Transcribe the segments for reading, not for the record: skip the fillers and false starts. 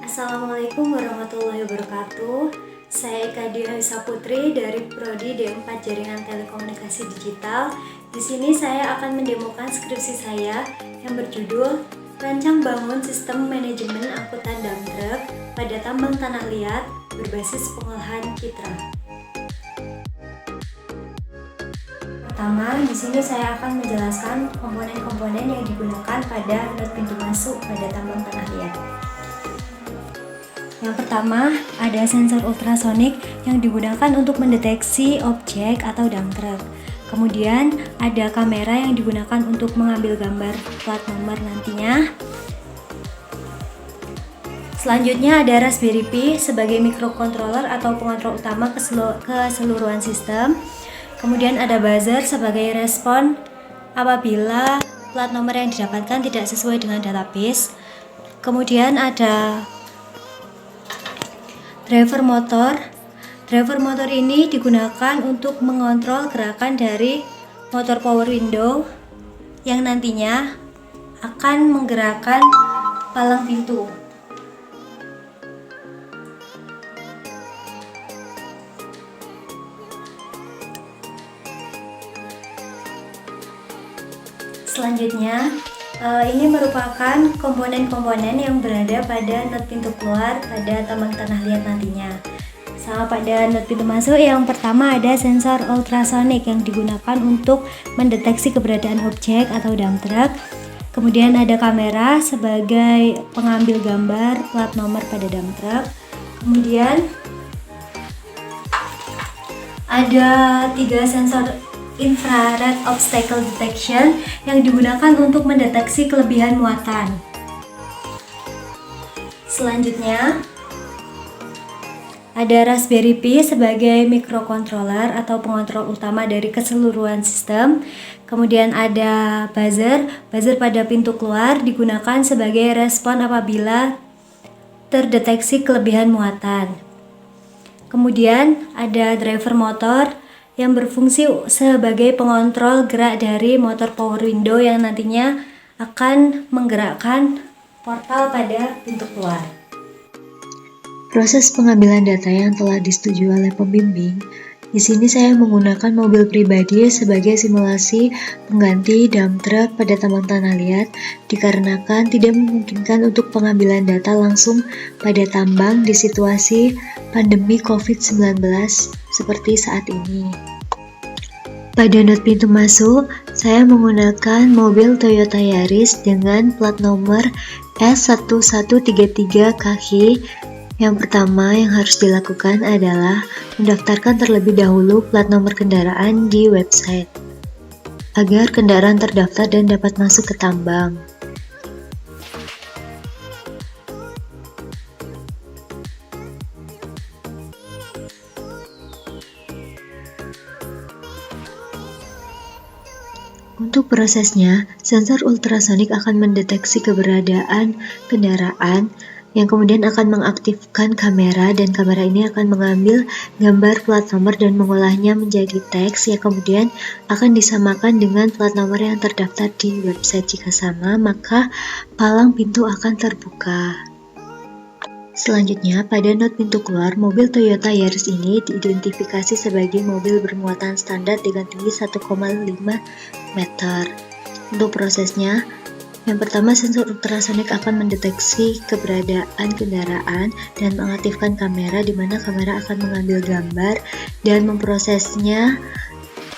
Assalamualaikum warahmatullahi wabarakatuh. Saya Eka Diah Putri dari Prodi D4 Jaringan Telekomunikasi Digital. Di sini saya akan mendemokan skripsi saya yang berjudul Rancang Bangun Sistem Manajemen Angkutan Dump Truck pada Tambang Tanah Liat berbasis pengolahan citra. Pertama, di sini saya akan menjelaskan komponen-komponen yang digunakan pada not pintu masuk pada tambang tanah liat. Yang pertama, ada sensor ultrasonik yang digunakan untuk mendeteksi objek atau dump truck. Kemudian, ada kamera yang digunakan untuk mengambil gambar plat nomor nantinya. Selanjutnya ada Raspberry Pi sebagai microcontroller atau pengontrol utama keseluruhan sistem. Kemudian ada buzzer sebagai respon apabila plat nomor yang didapatkan tidak sesuai dengan database. Kemudian ada driver motor. Driver motor ini digunakan untuk mengontrol gerakan dari motor power window yang nantinya akan menggerakkan palang pintu. Selanjutnya, ini merupakan komponen-komponen yang berada pada not pintu keluar pada tambang tanah liat nantinya. Sama pada not pintu masuk, yang pertama ada sensor ultrasonik yang digunakan untuk mendeteksi keberadaan objek atau dump truck. Kemudian ada kamera sebagai pengambil gambar plat nomor pada dump truck. Kemudian ada 3 sensor infrared obstacle detection yang digunakan untuk mendeteksi kelebihan muatan. Selanjutnya ada Raspberry Pi sebagai microcontroller atau pengontrol utama dari keseluruhan sistem. Kemudian ada buzzer pada pintu keluar digunakan sebagai respon apabila terdeteksi kelebihan muatan. Kemudian ada driver motor yang berfungsi sebagai pengontrol gerak dari motor power window yang nantinya akan menggerakkan portal pada pintu keluar. Proses pengambilan data yang telah disetujui oleh pembimbing. Di sini saya menggunakan mobil pribadi sebagai simulasi pengganti dump truck pada tambang tanah liat dikarenakan tidak memungkinkan untuk pengambilan data langsung pada tambang di situasi pandemi COVID-19 seperti saat ini. Pada not pintu masuk, saya menggunakan mobil Toyota Yaris dengan plat nomor S1133KH. Yang pertama yang harus dilakukan adalah mendaftarkan terlebih dahulu plat nomor kendaraan di website agar kendaraan terdaftar dan dapat masuk ke tambang. Untuk prosesnya, sensor ultrasonik akan mendeteksi keberadaan kendaraan yang kemudian akan mengaktifkan kamera, dan kamera ini akan mengambil gambar plat nomor dan mengolahnya menjadi teks yang kemudian akan disamakan dengan plat nomor yang terdaftar di website. Jika sama, maka palang pintu akan terbuka. Selanjutnya, pada not pintu keluar, mobil Toyota Yaris ini diidentifikasi sebagai mobil bermuatan standar dengan tinggi 1,5 meter. Untuk prosesnya, yang pertama sensor ultrasonik akan mendeteksi keberadaan kendaraan dan mengaktifkan kamera, di mana kamera akan mengambil gambar dan memprosesnya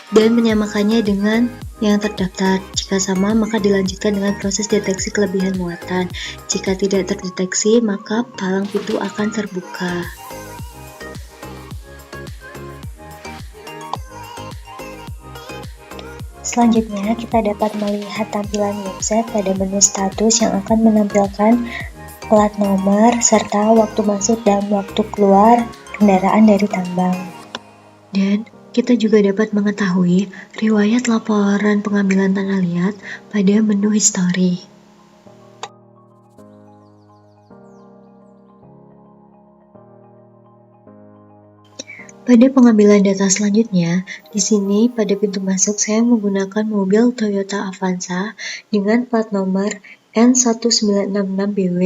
dan menyamakannya dengan yang terdaftar. Jika sama, maka dilanjutkan dengan proses deteksi kelebihan muatan. Jika tidak terdeteksi, maka palang pintu akan terbuka. Selanjutnya, kita dapat melihat tampilan website pada menu status yang akan menampilkan plat nomor serta waktu masuk dan waktu keluar kendaraan dari tambang. Dan kita juga dapat mengetahui riwayat laporan pengambilan tanah liat pada menu history. Pada pengambilan data selanjutnya, di sini pada pintu masuk saya menggunakan mobil Toyota Avanza dengan plat nomor N1966BW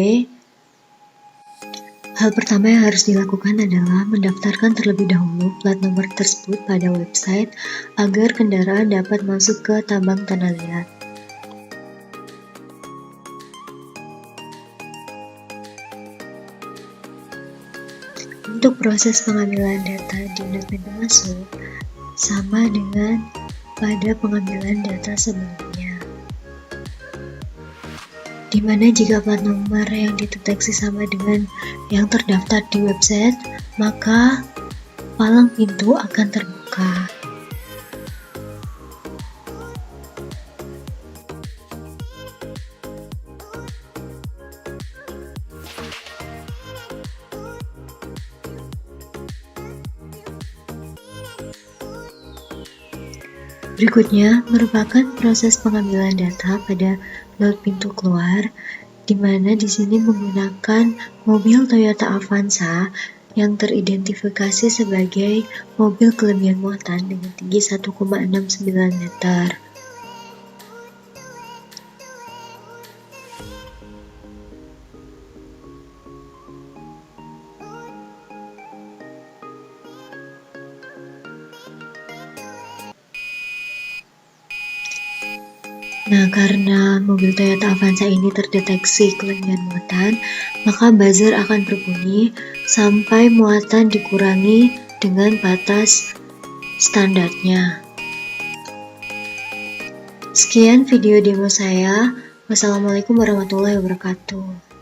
Hal pertama yang harus dilakukan adalah mendaftarkan terlebih dahulu plat nomor tersebut pada website agar kendaraan dapat masuk ke tambang tanah liat. Untuk proses pengambilan data di unit pintu masuk sama dengan pada pengambilan data sebelumnya, di mana jika plat nomor yang dideteksi sama dengan yang terdaftar di website, maka palang pintu akan terbuka. Berikutnya merupakan proses pengambilan data pada laut pintu keluar, di mana di sini menggunakan mobil Toyota Avanza yang teridentifikasi sebagai mobil kelebihan muatan dengan tinggi 1,69 meter. Nah, karena mobil Toyota Avanza ini terdeteksi kelebihan muatan, maka buzzer akan berbunyi sampai muatan dikurangi dengan batas standarnya. Sekian video demo saya. Wassalamualaikum warahmatullahi wabarakatuh.